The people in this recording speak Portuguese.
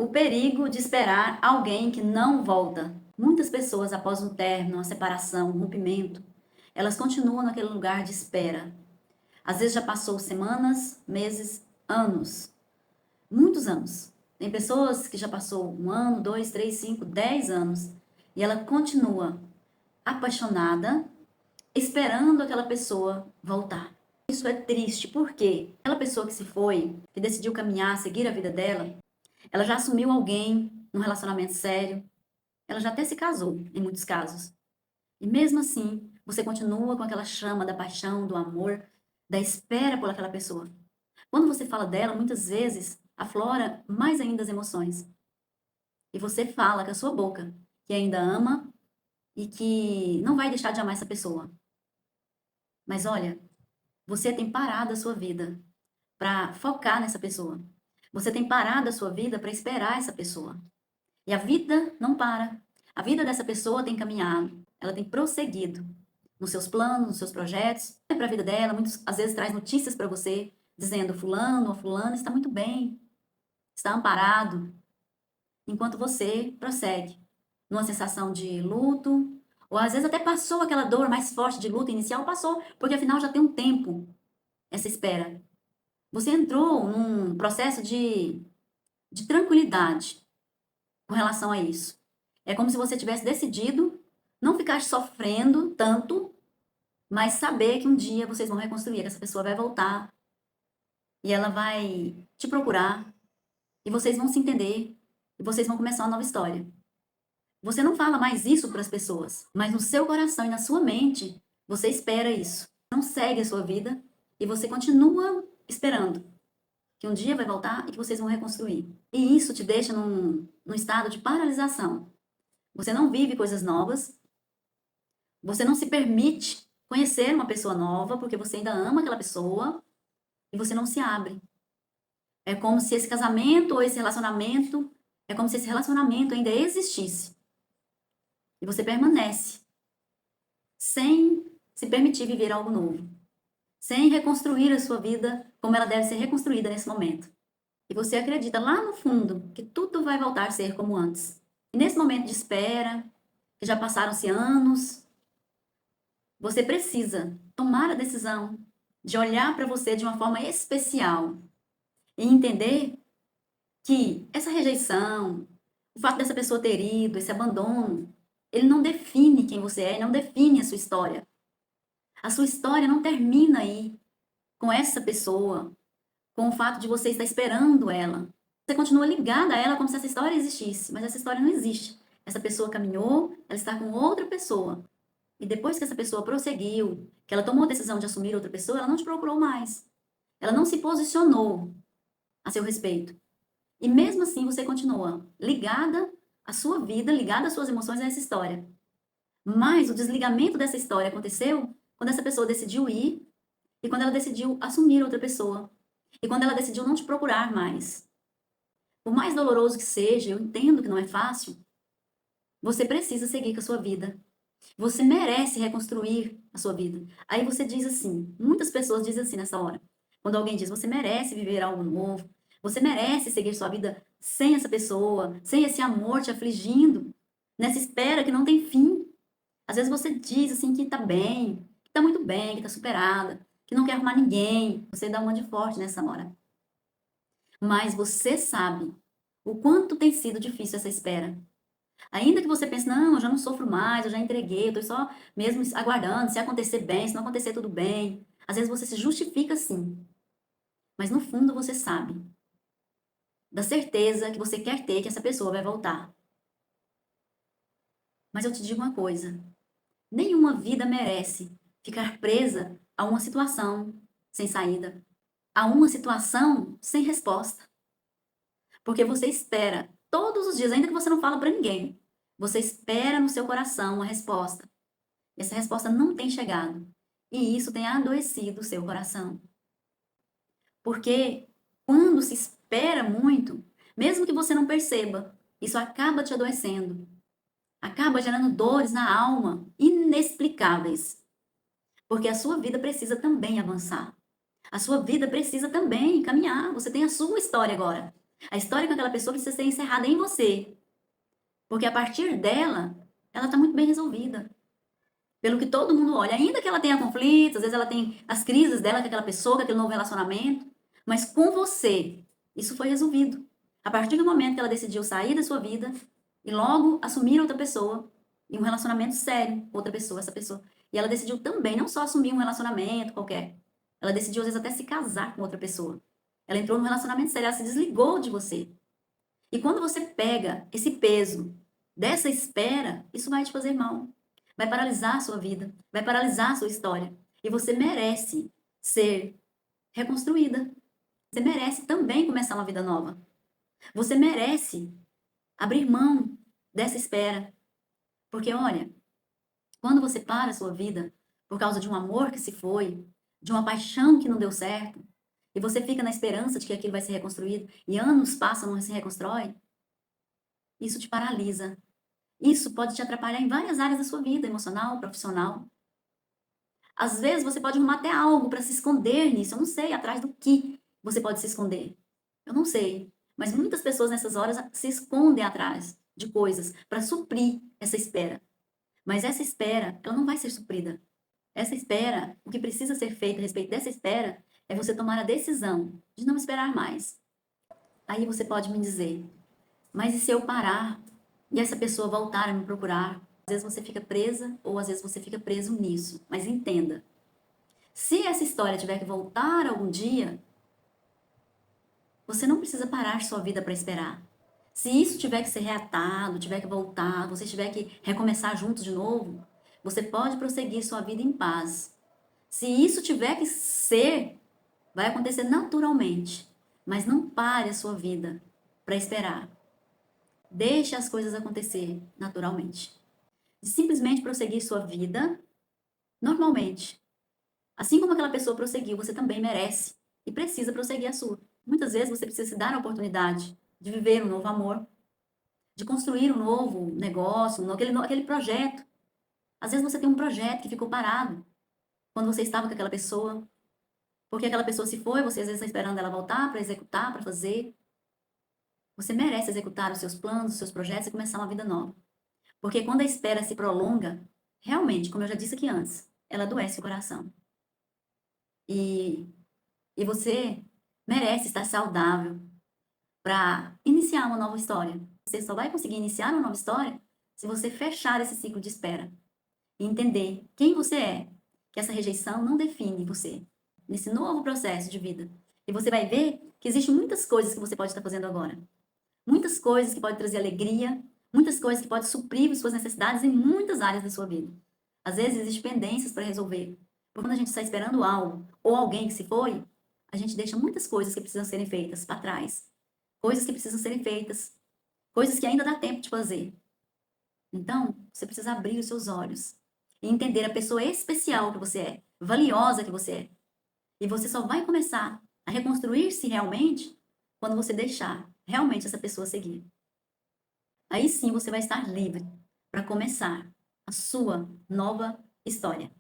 O perigo de esperar alguém que não volta. Muitas pessoas, após um término, uma separação, um rompimento, elas continuam naquele lugar de espera. Às vezes já passou semanas, meses, anos, muitos anos. Tem pessoas que já passou 1 ano, 2, 3, 5, 10 anos e ela continua apaixonada, esperando aquela pessoa voltar. Isso é triste, porque aquela pessoa que se foi, que decidiu caminhar, seguir a vida dela, ela já assumiu alguém num relacionamento sério, ela já até se casou, em muitos casos. E mesmo assim, você continua com aquela chama da paixão, do amor, da espera por aquela pessoa. Quando você fala dela, muitas vezes aflora mais ainda as emoções. E você fala com a sua boca que ainda ama e que não vai deixar de amar essa pessoa. Mas olha, você tem parado a sua vida para focar nessa pessoa. Você tem parado a sua vida para esperar essa pessoa. E a vida não para. A vida dessa pessoa tem caminhado, ela tem prosseguido nos seus planos, nos seus projetos, para a vida dela, muitas às vezes traz notícias para você, dizendo fulano ou fulana está muito bem, está amparado, enquanto você prossegue numa sensação de luto, ou às vezes até passou aquela dor mais forte de luto inicial, passou, porque afinal já tem um tempo essa espera. Você entrou num processo de tranquilidade com relação a isso. É como se você tivesse decidido não ficar sofrendo tanto, mas saber que um dia vocês vão reconstruir, que essa pessoa vai voltar e ela vai te procurar e vocês vão se entender e vocês vão começar uma nova história. Você não fala mais isso para as pessoas, mas no seu coração e na sua mente você espera isso. Não segue a sua vida e você continua esperando que um dia vai voltar e que vocês vão reconstruir. E isso te deixa num estado de paralisação. Você não vive coisas novas, você não se permite conhecer uma pessoa nova, porque você ainda ama aquela pessoa e você não se abre. É como se esse casamento ou esse relacionamento, é como se esse relacionamento ainda existisse. E você permanece sem se permitir viver algo novo, sem reconstruir a sua vida como ela deve ser reconstruída nesse momento. E você acredita lá no fundo que tudo vai voltar a ser como antes. E nesse momento de espera, que já passaram-se anos, você precisa tomar a decisão de olhar para você de uma forma especial e entender que essa rejeição, o fato dessa pessoa ter ido, esse abandono, ele não define quem você é, não define a sua história. A sua história não termina aí com essa pessoa, com o fato de você estar esperando ela. Você continua ligada a ela como se essa história existisse, mas essa história não existe. Essa pessoa caminhou, ela está com outra pessoa. E depois que essa pessoa prosseguiu, que ela tomou a decisão de assumir outra pessoa, ela não te procurou mais. Ela não se posicionou a seu respeito. E mesmo assim você continua ligada à sua vida, ligada às suas emoções a essa história. Mas o desligamento dessa história aconteceu quando essa pessoa decidiu ir e quando ela decidiu assumir outra pessoa. E quando ela decidiu não te procurar mais. Por mais doloroso que seja, eu entendo que não é fácil, você precisa seguir com a sua vida. Você merece reconstruir a sua vida. Aí você diz assim, muitas pessoas dizem assim nessa hora. Quando alguém diz, você merece viver algo novo, você merece seguir sua vida sem essa pessoa, sem esse amor te afligindo, nessa espera que não tem fim. Às vezes você diz assim que tá bem, que tá muito bem, que tá superada, que não quer arrumar ninguém. Você dá uma de forte nessa hora. Mas você sabe o quanto tem sido difícil essa espera. Ainda que você pense, não, eu já não sofro mais, eu já entreguei, eu tô só mesmo aguardando, se acontecer bem, se não acontecer tudo bem. Às vezes você se justifica assim. Mas no fundo você sabe da certeza que você quer ter que essa pessoa vai voltar. Mas eu te digo uma coisa, nenhuma vida merece ficar presa a uma situação sem saída, a uma situação sem resposta. Porque você espera todos os dias, ainda que você não fala para ninguém, você espera no seu coração uma resposta. E essa resposta não tem chegado. E isso tem adoecido o seu coração. Porque quando se espera muito, mesmo que você não perceba, isso acaba te adoecendo. Acaba gerando dores na alma inexplicáveis. Porque a sua vida precisa também avançar. A sua vida precisa também caminhar. Você tem a sua história agora. A história com aquela pessoa precisa ser encerrada em você. Porque a partir dela, ela está muito bem resolvida. Pelo que todo mundo olha. Ainda que ela tenha conflitos, às vezes ela tem as crises dela com aquela pessoa, com aquele novo relacionamento. Mas com você, isso foi resolvido. A partir do momento que ela decidiu sair da sua vida e logo assumir outra pessoa, e um relacionamento sério com outra pessoa, essa pessoa. E ela decidiu também não só assumir um relacionamento qualquer, ela decidiu às vezes até se casar com outra pessoa. Ela entrou num relacionamento sério, ela se desligou de você. E quando você pega esse peso dessa espera, isso vai te fazer mal. Vai paralisar a sua vida, vai paralisar a sua história. E você merece ser reconstruída. Você merece também começar uma vida nova. Você merece abrir mão dessa espera. Porque, olha, quando você para a sua vida por causa de um amor que se foi, de uma paixão que não deu certo, e você fica na esperança de que aquilo vai ser reconstruído, e anos passam e não se reconstrói, isso te paralisa. Isso pode te atrapalhar em várias áreas da sua vida, emocional, profissional. Às vezes você pode arrumar até algo para se esconder nisso. Eu não sei atrás do que você pode se esconder. Eu não sei. Mas muitas pessoas nessas horas se escondem atrás de coisas para suprir essa espera. Mas essa espera, ela não vai ser suprida. Essa espera, o que precisa ser feito a respeito dessa espera, é você tomar a decisão de não esperar mais. Aí você pode me dizer, mas e se eu parar e essa pessoa voltar a me procurar? Às vezes você fica presa ou às vezes você fica preso nisso. Mas entenda, se essa história tiver que voltar algum dia, você não precisa parar sua vida para esperar. Se isso tiver que ser reatado, tiver que voltar, você tiver que recomeçar juntos de novo, você pode prosseguir sua vida em paz. Se isso tiver que ser, vai acontecer naturalmente. Mas não pare a sua vida para esperar. Deixe as coisas acontecer naturalmente. Simplesmente prosseguir sua vida normalmente. Assim como aquela pessoa prosseguiu, você também merece e precisa prosseguir a sua. Muitas vezes você precisa se dar a oportunidade de viver um novo amor, de construir um novo negócio, aquele projeto. Às vezes você tem um projeto que ficou parado quando você estava com aquela pessoa, porque aquela pessoa se foi, você às vezes está esperando ela voltar para executar, para fazer. Você merece executar os seus planos, os seus projetos e começar uma vida nova. Porque quando a espera se prolonga, realmente, como eu já disse aqui antes, ela adoece o coração. E você merece estar saudável para iniciar uma nova história. Você só vai conseguir iniciar uma nova história se você fechar esse ciclo de espera e entender quem você é, que essa rejeição não define você nesse novo processo de vida. E você vai ver que existem muitas coisas que você pode estar fazendo agora. Muitas coisas que podem trazer alegria, muitas coisas que podem suprir suas necessidades em muitas áreas da sua vida. Às vezes existem pendências para resolver. Porque quando a gente está esperando algo ou alguém que se foi, a gente deixa muitas coisas que precisam serem feitas para trás. Coisas que precisam serem feitas. Coisas que ainda dá tempo de fazer. Então, você precisa abrir os seus olhos e entender a pessoa especial que você é, valiosa que você é. E você só vai começar a reconstruir-se realmente quando você deixar realmente essa pessoa seguir. Aí sim você vai estar livre para começar a sua nova história.